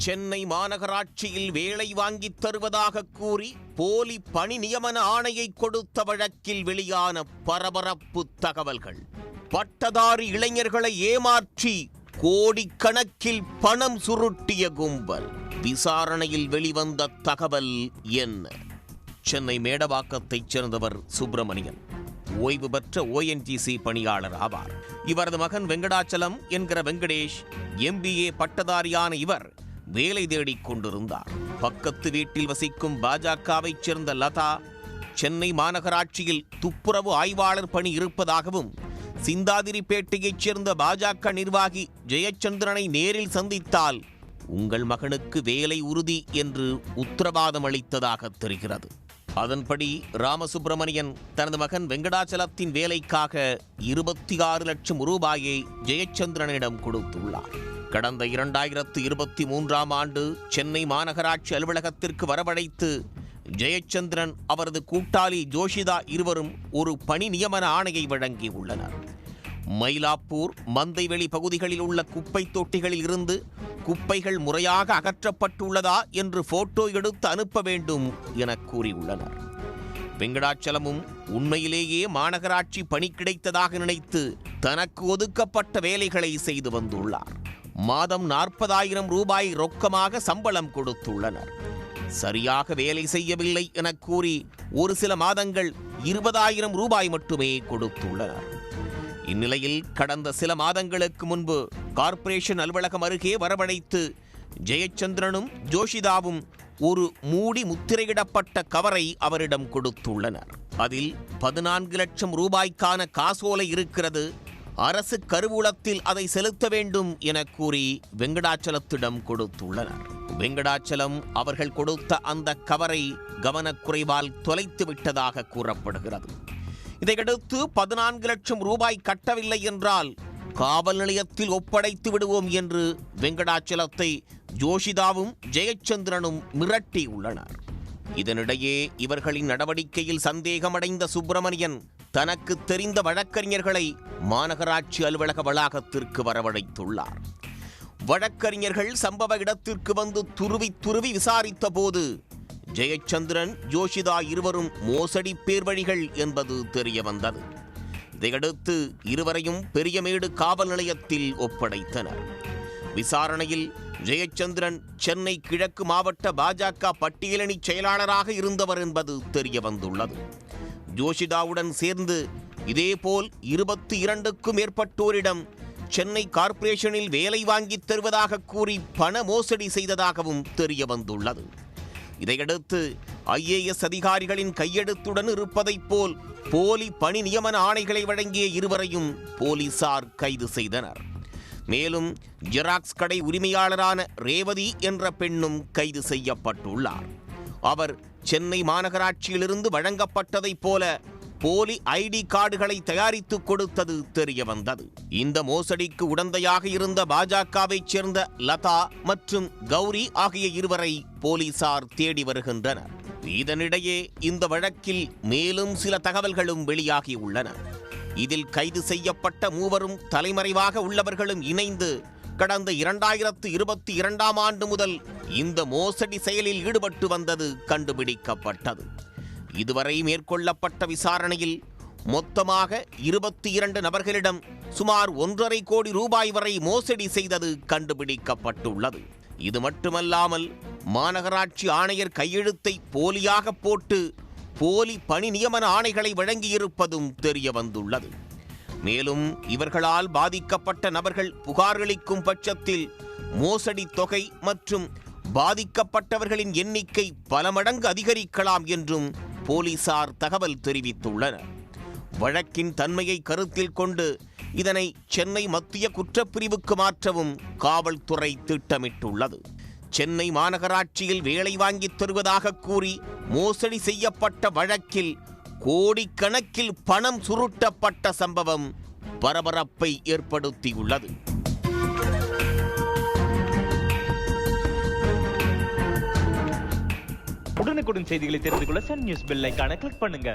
சென்னை மாநகராட்சியில் வேலை வாங்கித் தருவதாக கூறி போலி பணி நியமன ஆணையை கொடுத்த வழக்கில் வெளியான பரபரப்பு தகவல்கள். பட்டதாரி இளைஞர்களை ஏமாற்றி கோடிக்கணக்கில் பணம் சுருட்டிய கும்பல். விசாரணையில் வெளிவந்த தகவல் என்ன? சென்னை மேடவாக்கத்தைச் சேர்ந்தவர் சுப்பிரமணியன். ஓய்வு பெற்ற ONGC பணியாளர் ஆவார். இவரது மகன் வெங்கடாச்சலம் என்கிற வெங்கடேஷ் MBA பட்டதாரியான இவர் வேலை தேடிக் கொண்டிருந்தார். பக்கத்து வீட்டில் வசிக்கும் பாஜகவைச் சேர்ந்த லதா சென்னை மாநகராட்சியில் துப்புரவு ஆய்வாளர் பணி இருப்பதாகவும் சிந்தாதிரிப்பேட்டையைச் சேர்ந்த பாஜக நிர்வாகி ஜெயச்சந்திரனை நேரில் சந்தித்தால் உங்கள் மகனுக்கு வேலை உறுதி என்று உத்தரவாதம் அளித்ததாக தெரிகிறது. அதன்படி ராமசுப்பிரமணியன் தனது மகன் வெங்கடாச்சலத்தின் வேலைக்காக 26 லட்சம் ரூபாயை ஜெயச்சந்திரனிடம் கொடுத்துள்ளார். கடந்த 2023ஆம் ஆண்டு சென்னை மாநகராட்சி அலுவலகத்திற்கு வரவழைத்து ஜெயச்சந்திரன் அவரது கூட்டாளி ஜோஷிதா இருவரும் ஒரு பணி நியமன ஆணையை வழங்கியுள்ளனர். மயிலாப்பூர் மந்தைவெளி பகுதிகளில் உள்ள குப்பை தொட்டிகளில் இருந்து குப்பைகள் முறையாக அகற்றப்பட்டுள்ளதா என்று போட்டோ எடுத்து அனுப்ப வேண்டும் என கூறியுள்ளனர். வெங்கடாச்சலமும் உண்மையிலேயே மாநகராட்சி பணி கிடைத்ததாக நினைத்து தனக்கு ஒதுக்கப்பட்ட வேலைகளை செய்து வந்துள்ளார். மாதம் 40,000 ரூபாய் ரொக்கமாக சம்பளம் கொடுத்துள்ளனர். சரியாக வேலை செய்யவில்லை என கூறி ஒரு சில மாதங்கள் 20,000 ரூபாய் மட்டுமே கொடுத்துள்ளனர். இந்நிலையில் கடந்த சில மாதங்களுக்கு முன்பு கார்ப்பரேஷன் அலுவலகம் அருகே வரவழைத்து ஜெயச்சந்திரனும் ஜோஷிதாவும் ஒரு மூடி முத்திரையிடப்பட்ட கவரை அவரிடம் கொடுத்துள்ளனர். அதில் 14 லட்சம் ரூபாய்க்கான காசோலை இருக்கிறது, அரசு கருவூலத்தில் அதை செலுத்த வேண்டும் என கூறி வெங்கடாச்சலத்திடம் கொடுத்துள்ளனர். வெங்கடாச்சலம் அவர்கள் கொடுத்த அந்த கவரை கவனக்குறைவால் தொலைத்து விட்டதாக கூறப்படுகிறது. இதையடுத்து 14 லட்சம் ரூபாய் கட்டவில்லை என்றால் காவல் நிலையத்தில் ஒப்படைத்து விடுவோம் என்று வெங்கடாச்சலத்தை ஜோஷிதாவும் ஜெயச்சந்திரனும் மிரட்டியுள்ளனர். இதனிடையே இவர்களின் நடவடிக்கையில் சந்தேகமடைந்த சுப்பிரமணியன் தனக்கு தெரிந்த வழக்கறிஞர்களை மாநகராட்சி அலுவலக வளாகத்திற்கு வரவழைத்துள்ளார். வழக்கறிஞர்கள் சம்பவ இடத்திற்கு வந்து துருவி விசாரித்த போது ஜெயச்சந்திரன் ஜோஷிதா இருவரும் மோசடி பேர்வழிகள் என்பது தெரிய வந்தது. இதையடுத்து இருவரையும் பெரியமேடு காவல் நிலையத்தில் ஒப்படைத்தனர். விசாரணையில் ஜெயச்சந்திரன் சென்னை கிழக்கு மாவட்ட பாஜக பட்டியலணி செயலாளராக இருந்தவர் என்பது தெரிய வந்துள்ளது. ஜோஷிதாவுடன் சேர்ந்து இதேபோல் 22க்கும் மேற்பட்டோரிடம் சென்னை கார்ப்பரேஷனில் வேலை வாங்கித் தருவதாக கூறி பண மோசடி செய்ததாகவும் தெரிய வந்துள்ளது. இதையடுத்து IAS அதிகாரிகளின் கையெழுத்துடன் இருப்பதைப் போல் போலி பணி நியமன ஆணைகளை வழங்கிய இருவரையும் போலீசார் கைது செய்தனர். மேலும் ஜெராக்ஸ் கடை உரிமையாளரான ரேவதி என்ற பெண்ணும் கைது செய்யப்பட்டுள்ளார். அவர் சென்னை மாநகராட்சியிலிருந்து வழங்கப்பட்டதைப் போல போலி ID கார்டுகளை தயாரித்து கொடுத்தது தெரிய வந்தது. இந்த மோசடிக்கு உடந்தையாக இருந்த பாஜகவைச் சேர்ந்த லதா மற்றும் கௌரி ஆகிய இருவரை போலீசார் தேடி வருகின்றனர். இதனிடையே இந்த வழக்கில் மேலும் சில தகவல்களும் வெளியாகியுள்ளன. இதில் கைது செய்யப்பட்ட மூவரும் தலைமறைவாக உள்ளவர்களும் இணைந்து கடந்த 2022ஆம் ஆண்டு முதல் இந்த மோசடி செயலில் ஈடுபட்டு வந்தது கண்டுபிடிக்கப்பட்டது. இதுவரை மேற்கொள்ளப்பட்ட விசாரணையில் மொத்தமாக 22 நபர்களிடம் சுமார் 1.5 கோடி ரூபாய் வரை மோசடி செய்தது கண்டுபிடிக்கப்பட்டுள்ளது. இது மட்டுமல்லாமல் மாநகராட்சி ஆணையர் கையெழுத்தை போலியாக போட்டு போலி பணி நியமன ஆணைகளை வழங்கியிருப்பதும் தெரிய வந்துள்ளது. மேலும் இவர்களால் பாதிக்கப்பட்ட நபர்கள் புகாரளிக்கும் பட்சத்தில் மோசடி தொகை மற்றும் பாதிக்கப்பட்டவர்களின் எண்ணிக்கை பல மடங்கு அதிகரிக்கலாம் என்றும் போலீசார் தகவல் தெரிவித்துள்ளனர். வழக்கின் தன்மையை கருத்தில் கொண்டு இதனை சென்னை மத்திய குற்றப்பிரிவுக்கு மாற்றவும் காவல்துறை திட்டமிட்டுள்ளது. சென்னை மாநகராட்சியில் வேலை வாங்கித் தருவதாக கூறி மோசடி செய்யப்பட்ட வழக்கில் கோடிக்கணக்கில் பணம் சுருட்டப்பட்ட சம்பவம் பரபரப்பை ஏற்படுத்தியுள்ளது. உடனுக்குடன் செய்திகளை தெரிந்து கொள்ள சன் நியூஸ் பெல் ஐகானை கிளிக் பண்ணுங்க.